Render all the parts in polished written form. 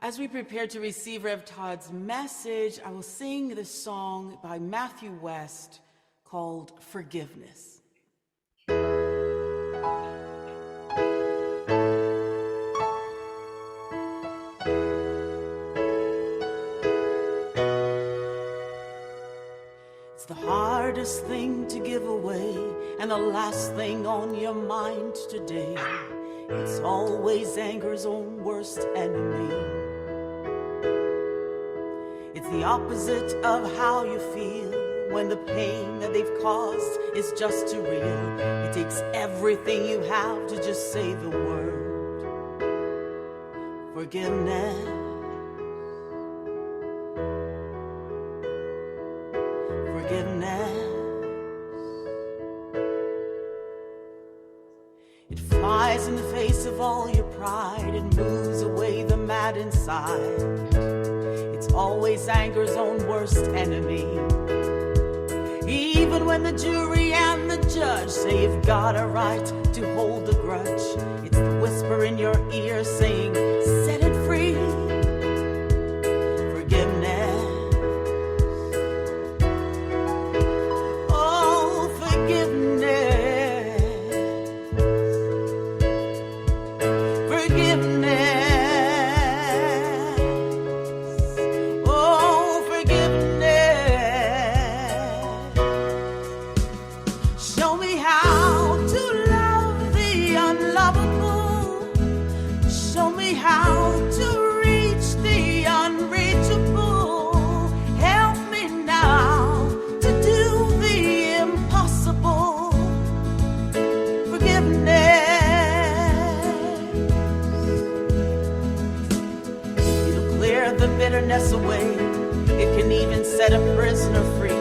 As we prepare to receive Rev Todd's message, I will sing this song by Matthew West called Forgiveness. It's the hardest thing to give away and the last thing on your mind today. It's always anger's own worst enemy. It's the opposite of how you feel when the pain that they've caused is just too real. It takes everything you have to just say the word forgiveness. Forgiveness. It flies in the face of all your pride and moves away the mad inside. It's always anger's own worst enemy. Even when the jury and the judge say you've got a right to hold a grudge, it's the whisper in your ear saying, set it free. Forgiveness. Oh, forgiveness. Away. It can even set a prisoner free.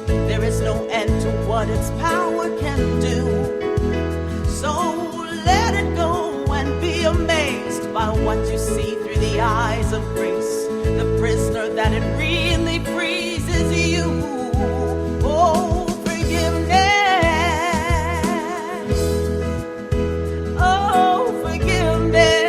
There is no end to what its power can do. So let it go and be amazed by what you see through the eyes of grace. The prisoner that it really frees is you. Oh, forgiveness. Oh, forgiveness.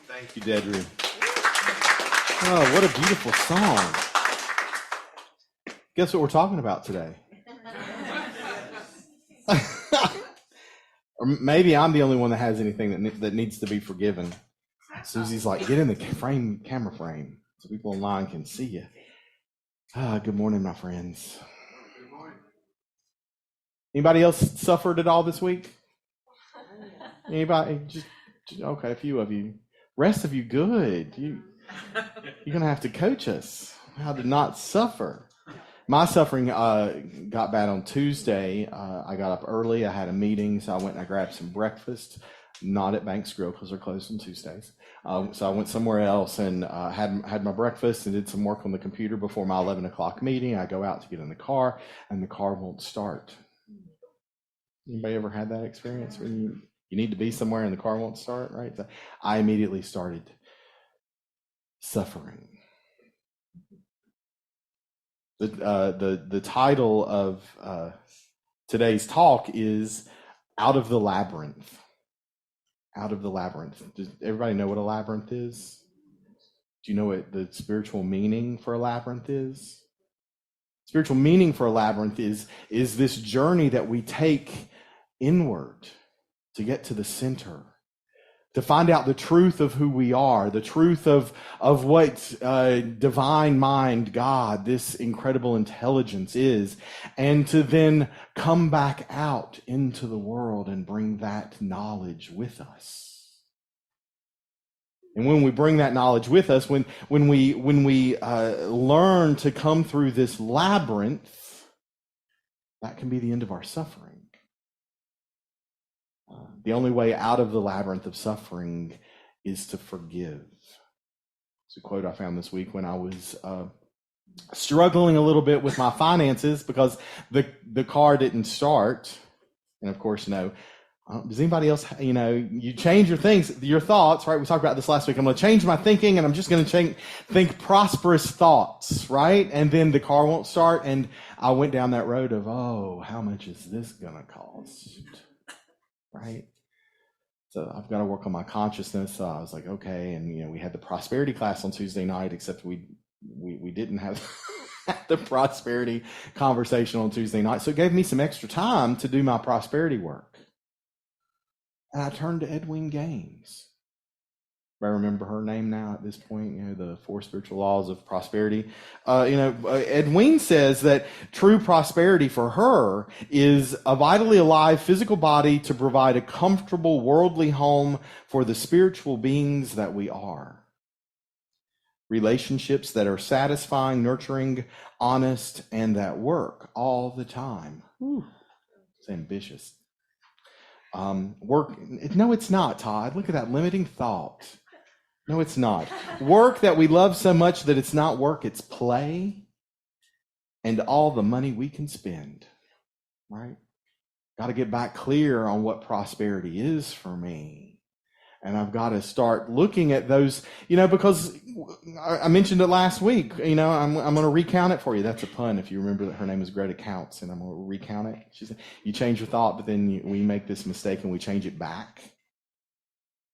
Thank you, Deidrey. Oh, what a beautiful song. Guess what we're talking about today? Or maybe I'm the only one that has anything that needs to be forgiven. Susie's like, get in the camera frame so people online can see you. Good morning, my friends. Good morning. Anybody else suffered at all this week? Anybody? Just okay, a few of you. Rest of you, good. You're going to have to coach us how to not suffer. My suffering got bad on Tuesday. I got up early. I had a meeting, so I went and I grabbed some breakfast, not at Banks Grill because they're closed on Tuesdays. So I went somewhere else and had my breakfast and did some work on the computer before my 11 o'clock meeting. I go out to get in the car, and the car won't start. Anybody ever had that experience when you need to be somewhere and the car won't start, right? So I immediately started suffering. The title of today's talk is Out of the Labyrinth. Out of the Labyrinth. Does everybody know what a labyrinth is? Do you know what the spiritual meaning for a labyrinth is? Spiritual meaning for a labyrinth is this journey that we take inward to get to the center, to find out the truth of who we are, the truth of what divine mind, God, this incredible intelligence is, and to then come back out into the world and bring that knowledge with us. And when we bring that knowledge with us, when we learn to come through this labyrinth, that can be the end of our suffering. The only way out of the labyrinth of suffering is to forgive. It's a quote I found this week when I was struggling a little bit with my finances because the car didn't start. And of course, does anybody else, you change your thoughts, right? We talked about this last week. I'm going to change my thinking and I'm just going to think prosperous thoughts, right? And then the car won't start. And I went down that road of, how much is this going to cost? Right? So I've got to work on my consciousness. So I was like, okay. And, we had the prosperity class on Tuesday night, except we didn't have the prosperity conversation on Tuesday night. So it gave me some extra time to do my prosperity work. And I turned to Edwene Gaines. I remember her name now at this point, the 4 spiritual laws of prosperity. Edwene says that true prosperity for her is a vitally alive physical body to provide a comfortable worldly home for the spiritual beings that we are. Relationships that are satisfying, nurturing, honest, and that work all the time. It's ambitious. Work. No, it's not, Todd. Look at that limiting thought. No, it's not. Work that we love so much that it's not work, it's play, and all the money we can spend, right? Got to get back clear on what prosperity is for me. And I've got to start looking at those, because I mentioned it last week, I'm going to recount it for you. That's a pun. If you remember that her name is Greta Counts, and I'm going to recount it. She said, you change your thought, but then we make this mistake and we change it back.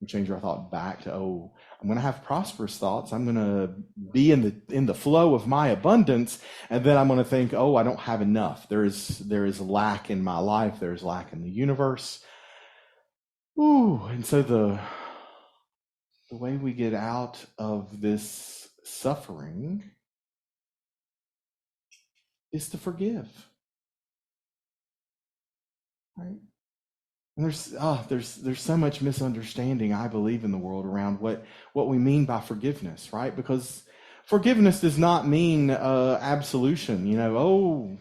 We change our thought back to, I'm going to have prosperous thoughts. I'm going to be in the flow of my abundance. And then I'm going to think, I don't have enough. There is lack in my life. There is lack in the universe. And so the way we get out of this suffering is to forgive. Right? And there's so much misunderstanding, I believe, in the world around what we mean by forgiveness, right? Because forgiveness does not mean absolution.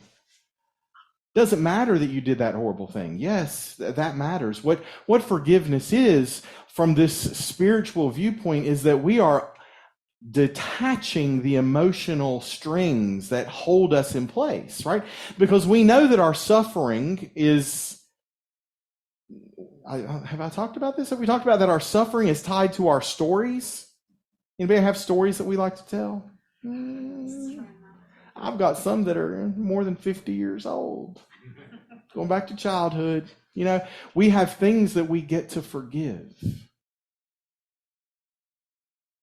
Doesn't matter that you did that horrible thing. Yes, that matters. What forgiveness is from this spiritual viewpoint is that we are detaching the emotional strings that hold us in place, right? Because we know that our suffering is... have I talked about this? Have we talked about that our suffering is tied to our stories? Anybody have stories that we like to tell? I've got some that are more than 50 years old. Going back to childhood. We have things that we get to forgive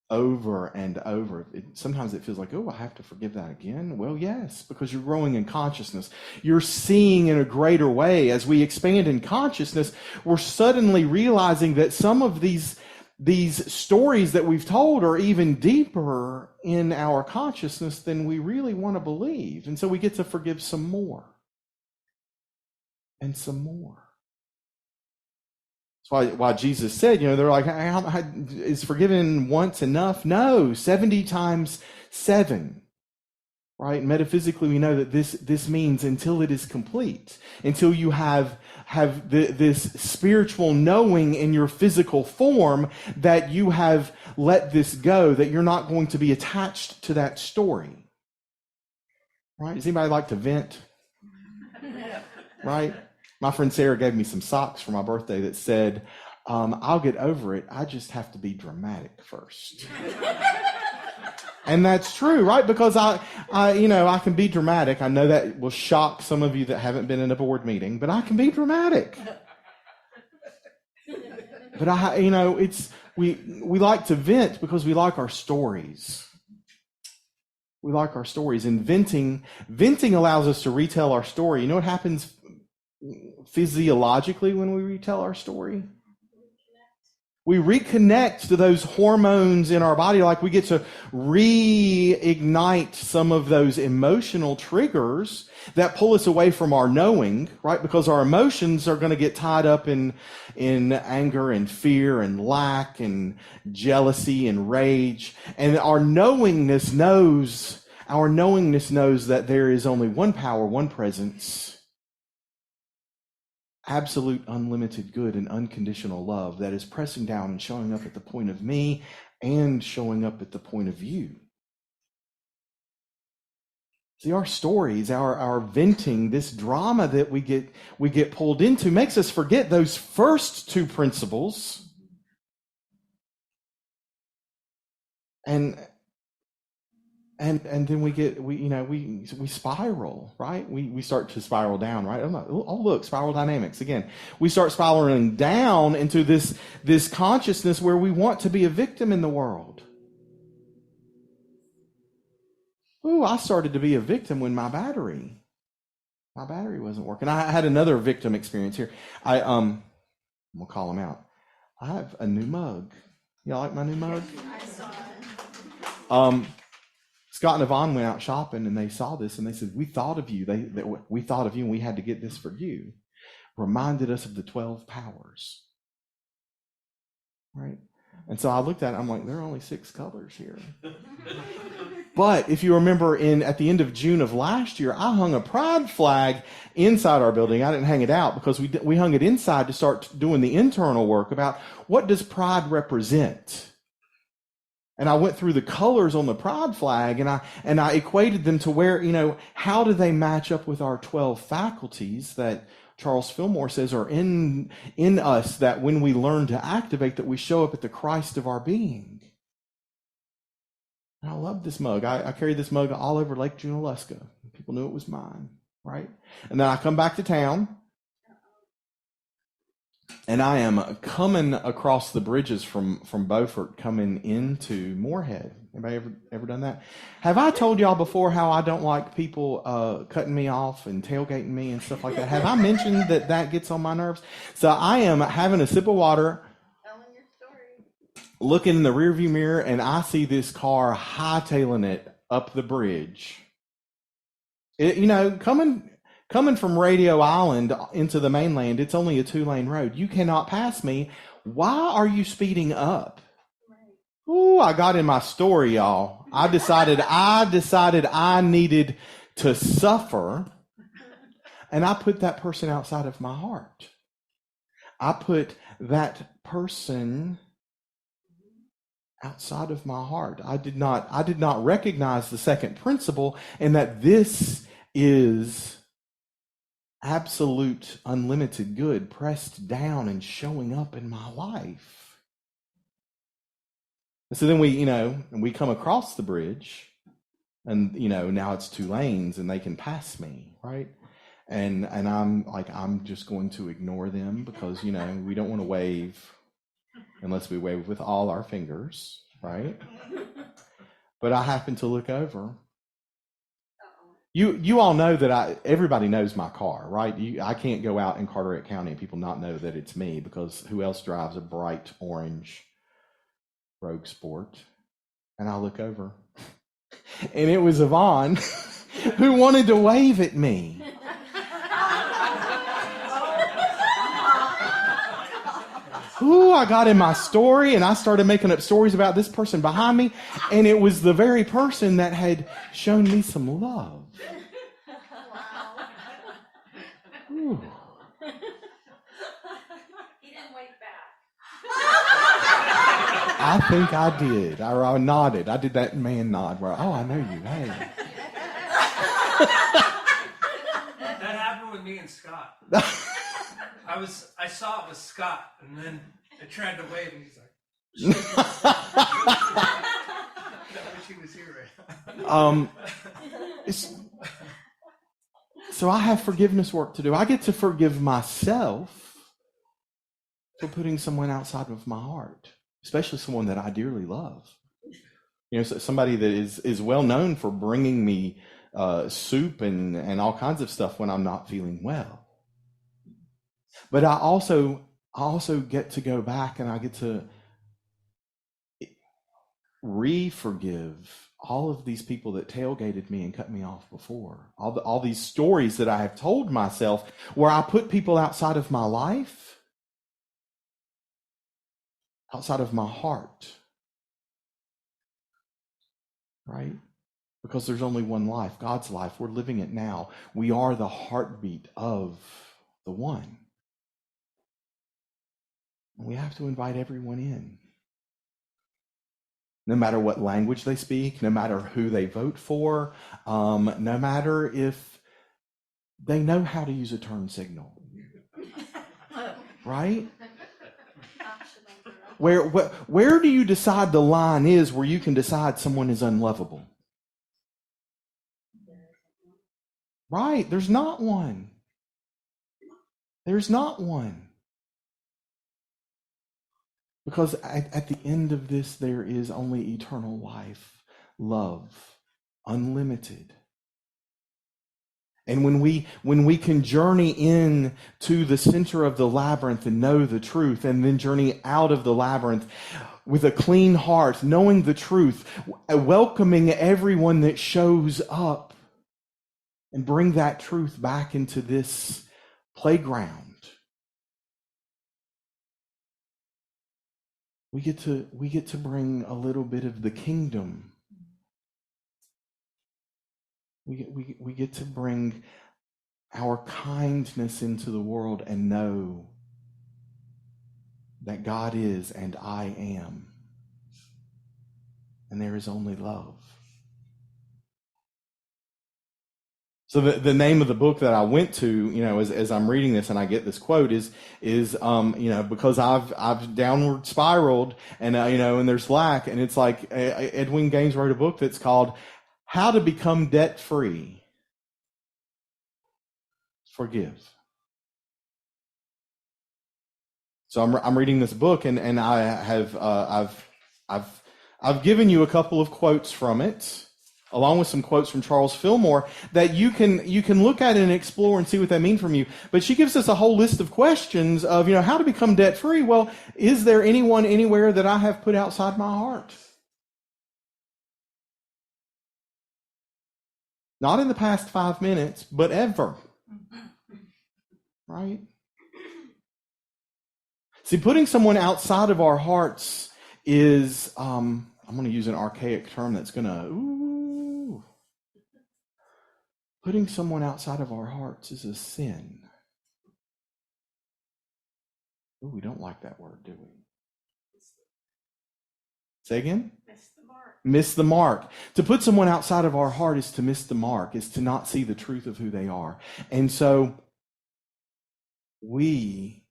over and over. Sometimes it feels like, I have to forgive that again. Well, yes, because you're growing in consciousness. You're seeing in a greater way. As we expand in consciousness, we're suddenly realizing that some of these stories that we've told are even deeper in our consciousness than we really want to believe. And so we get to forgive some more. And some more. That's why Jesus said, they're like, is forgiven once enough? No, 70 times 7. Right? Metaphysically, we know that this means until it is complete, until you have this spiritual knowing in your physical form that you have let this go, that you're not going to be attached to that story. Right? Does anybody like to vent? Right? My friend Sarah gave me some socks for my birthday that said, I'll get over it. I just have to be dramatic first. And that's true, right? Because I can be dramatic. I know that will shock some of you that haven't been in a board meeting, but I can be dramatic. But we like to vent because we like our stories. We like our stories, and venting allows us to retell our story. You know what happens physiologically when we retell our story? We reconnect to those hormones in our body, like we get to reignite some of those emotional triggers that pull us away from our knowing, right? Because our emotions are going to get tied up in anger and fear and lack and jealousy and rage. And our knowingness knows that there is only one power, one presence, absolute unlimited good and unconditional love that is pressing down and showing up at the point of me and showing up at the point of you. See, our stories, our venting, this drama that we get pulled into makes us forget those first two principles. And then we spiral, right? We start to spiral down, right? Look, spiral dynamics again. We start spiraling down into this consciousness where we want to be a victim in the world. Ooh, I started to be a victim when my battery wasn't working. I had another victim experience here. I'm gonna call him out. I have a new mug. Y'all like my new mug? I saw it. Scott and Yvonne went out shopping and they saw this and they said, we thought of you. We thought of you and we had to get this for you. Reminded us of the 12 powers. Right? And so I looked at it, I'm like, there are only 6 colors here. But if you remember at the end of June of last year, I hung a pride flag inside our building. I didn't hang it out because we hung it inside to start doing the internal work about what does pride represent. And I went through the colors on the pride flag and I equated them to where, how do they match up with our 12 faculties that Charles Fillmore says are in us, that when we learn to activate, that we show up at the Christ of our being. And I love this mug. I carried this mug all over Lake Junaluska. People knew it was mine, right? And then I come back to town. And I am coming across the bridges from Beaufort coming into Moorhead. Anybody ever done that? Have I told y'all before how I don't like people cutting me off and tailgating me and stuff like that? Have I mentioned that gets on my nerves? So I am having a sip of water, Telling your story. looking in the rearview mirror, and I see this car hightailing it up the bridge. Coming from Radio Island into the mainland, it's only a 2-lane road. You cannot pass me. Why are you speeding up? Ooh, I got in my story, y'all. I decided I needed to suffer, and I put that person outside of my heart. I put that person outside of my heart. I did not recognize the second principle, and that this is absolute unlimited good pressed down and showing up in my life. And so then we come across the bridge, and now it's 2 lanes and they can pass me, right? And I'm just going to ignore them because we don't want to wave unless we wave with all our fingers, right? But I happen to look over. You all know that everybody knows my car, right? I can't go out in Carteret County and people not know that it's me, because who else drives a bright orange Rogue Sport? And I look over and it was Yvonne who wanted to wave at me. Ooh, I got in my story and I started making up stories about this person behind me, and it was the very person that had shown me some love. Ooh. He didn't wave back. I think I did. I nodded. I did that man nod where, oh, I know you. Hey. That happened with me and Scott. I saw it was Scott, and then I tried to wave, and he's like, I wish he was here right now. So I have forgiveness work to do. I get to forgive myself for putting someone outside of my heart, especially someone that I dearly love. You know, somebody that is well known for bringing me soup and all kinds of stuff when I'm not feeling well. But I also get to go back and I get to re-forgive all of these people that tailgated me and cut me off before. All these stories that I have told myself where I put people outside of my life, outside of my heart. Right? Because there's only one life, God's life. We're living it now. We are the heartbeat of the one. And we have to invite everyone in. No matter what language they speak, no matter who they vote for, no matter if they know how to use a turn signal. Right? Where do you decide the line is where you can decide someone is unlovable? Right, there's not one. There's not one. Because at the end of this, there is only eternal life, love, unlimited. And when we can journey in to the center of the labyrinth and know the truth, and then journey out of the labyrinth with a clean heart, knowing the truth, welcoming everyone that shows up, and bring that truth back into this playground, we get to bring a little bit of the kingdom. We get to bring our kindness into the world and know that God is and I am. And there is only love. So the name of the book that I went to, you know, as I'm reading this and I get this quote is you know, because I've downward spiraled and you know, and there's lack, and it's like Edwin Gaines wrote a book that's called How to Become Debt Free. Forgive. So I'm reading this book and I have I've given you a couple of quotes from it, along with some quotes from Charles Fillmore that you can look at and explore and see what they mean from you. But she gives us a whole list of questions of, you know, how to become debt free. Well, is there anyone anywhere that I have put outside my heart? Not in the past 5 minutes, but ever. Right? See, putting someone outside of our hearts is, I'm going to use an archaic term that's going to, putting someone outside of our hearts is a sin. Ooh, we don't like that word, do we? Say again? Miss the mark. Miss the mark. To put someone outside of our heart is to miss the mark, is to not see the truth of who they are. And so we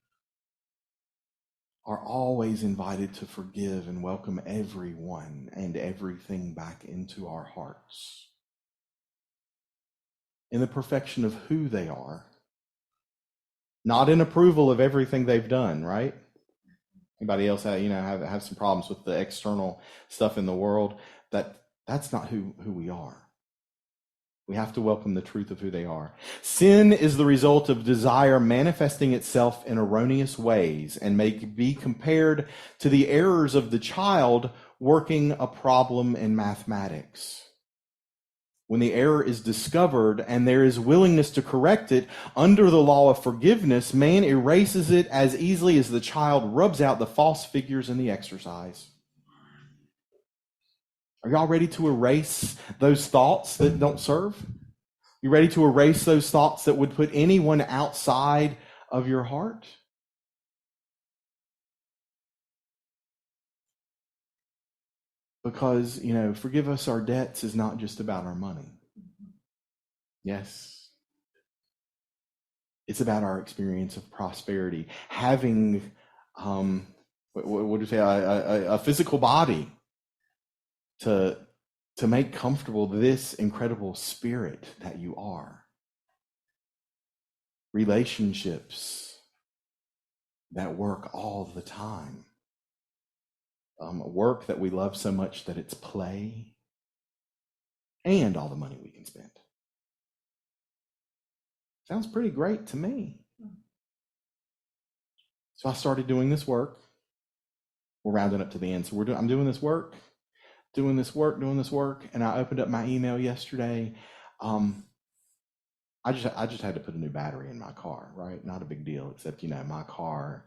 are always invited to forgive and welcome everyone and everything back into our hearts in the perfection of who they are, not in approval of everything they've done, right? Anybody else have some problems with the external stuff in the world? That's not who we are. We have to welcome the truth of who they are. Sin is the result of desire manifesting itself in erroneous ways and may be compared to the errors of the child working a problem in mathematics. When the error is discovered and there is willingness to correct it under the law of forgiveness, man erases it as easily as the child rubs out the false figures in the exercise. Are y'all ready to erase those thoughts that don't serve? You ready to erase those thoughts that would put anyone outside of your heart? Because, forgive us our debts is not just about our money. Yes. It's about our experience of prosperity, having, what do you say, a physical body to make comfortable this incredible spirit that you are. Relationships that work all the time. Work that we love so much that it's play, and all the money we can spend. Sounds pretty great to me. So I started doing this work. We're rounding up to the end. So I'm doing this work, and I opened up my email yesterday. I just had to put a new battery in my car, right? Not a big deal, except, my car,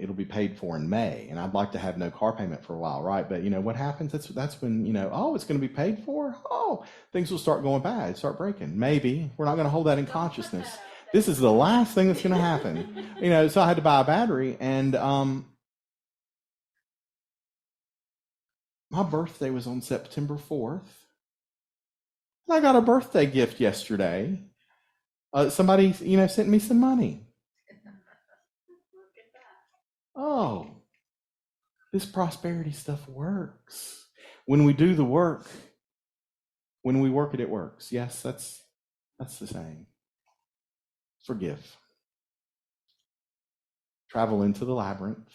it'll be paid for in May, and I'd like to have no car payment for a while, right? But what happens? That's when, it's going to be paid for. Oh, things will start going bad, start breaking. Maybe we're not going to hold that in consciousness. This is the last thing that's going to happen, So I had to buy a battery, and my birthday was on September 4th. I got a birthday gift yesterday. Somebody, sent me some money. Oh, this prosperity stuff works. When we do the work, when we work it, it works. Yes, that's the saying. Forgive. Travel into the labyrinth.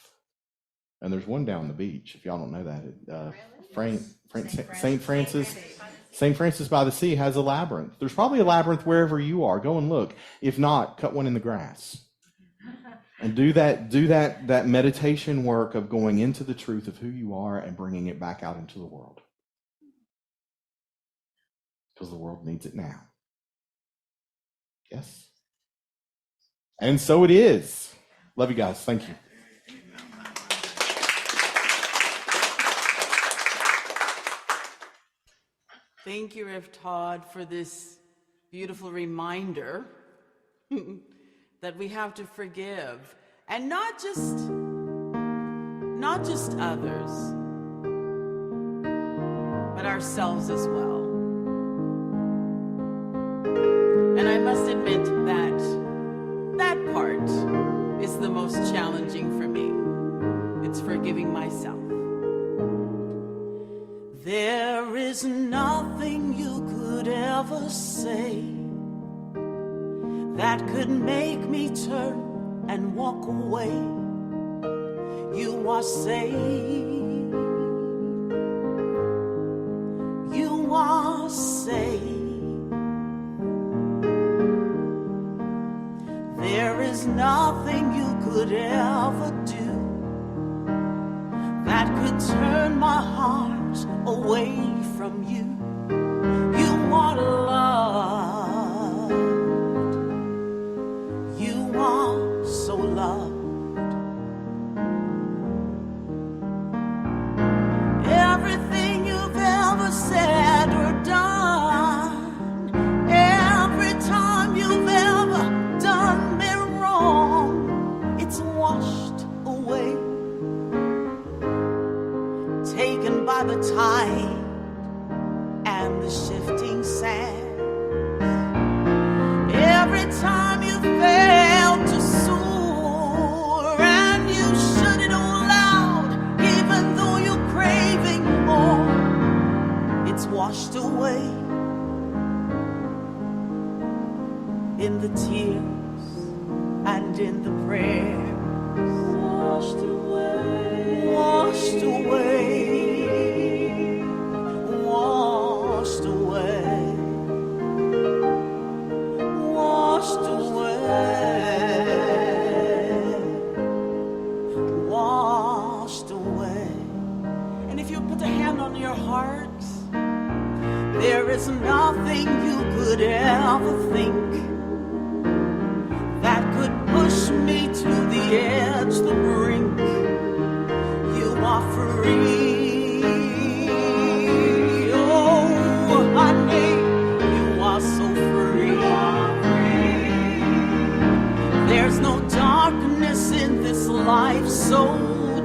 And there's one down the beach, if y'all don't know that. St. Francis by the Sea has a labyrinth. There's probably a labyrinth wherever you are. Go and look. If not, cut one in the grass. And do that meditation work of going into the truth of who you are and bringing it back out into the world. Because the world needs it now. Yes? And so it is. Love you guys. Thank you. Thank you, Rev Todd, for this beautiful reminder that we have to forgive, and not just others, but ourselves as well. And I must admit that part is the most challenging for me. It's forgiving myself. There is nothing you could ever say that could make me turn and walk away. You are safe. You are safe. There is nothing you could ever do that could turn my heart away from you. You are loved. You are so loved. Everything you've ever said or done, every time you've ever done me wrong, it's washed away, taken by the tide and the shifting sand. Every time you fail to soar and you shut it all out, even though you're craving more, it's washed away in the tears and in the prayers. Washed away, washed away. Washed away, washed away. And if you put a hand on your heart, there is nothing you could ever think that could push me to the edge, the brink. You are free. There's no darkness in this life so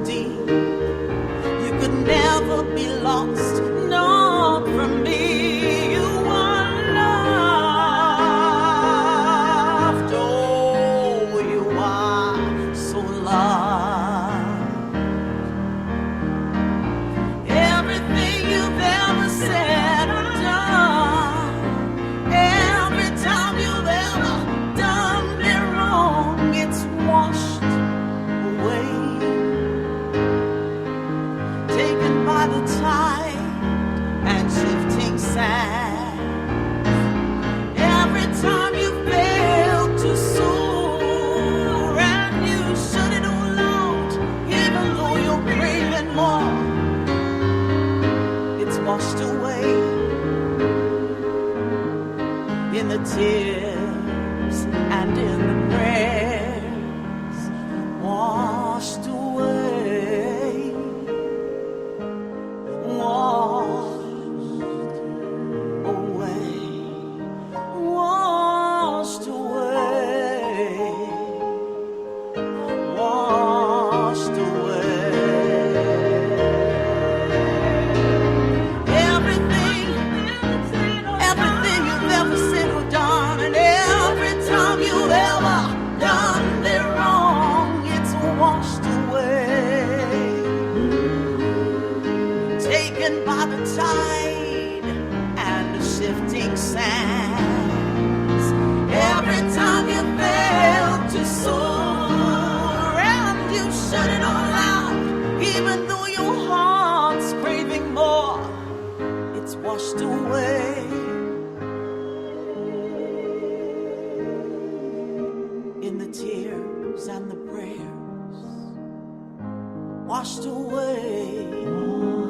deep. You could never be lost, not from me. You are loved. Oh, washed away, washed away, washed away, washed away. Everything you've ever said or done, and every time you've ever done it wrong, it's washed away, taken by the tide and the shifting sands. Every time you fail to soar and you shut it all out, even though your heart's craving more, it's washed away. In the tears and the prayers, washed away,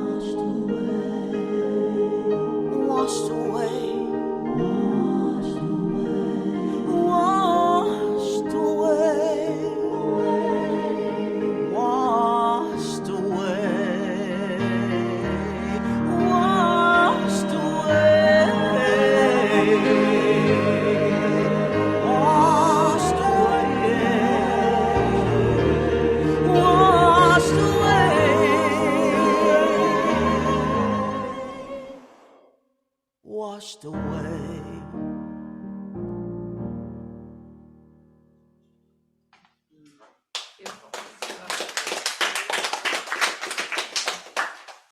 washed away, washed away, washed away, washed away, washed away, washed away, washed away.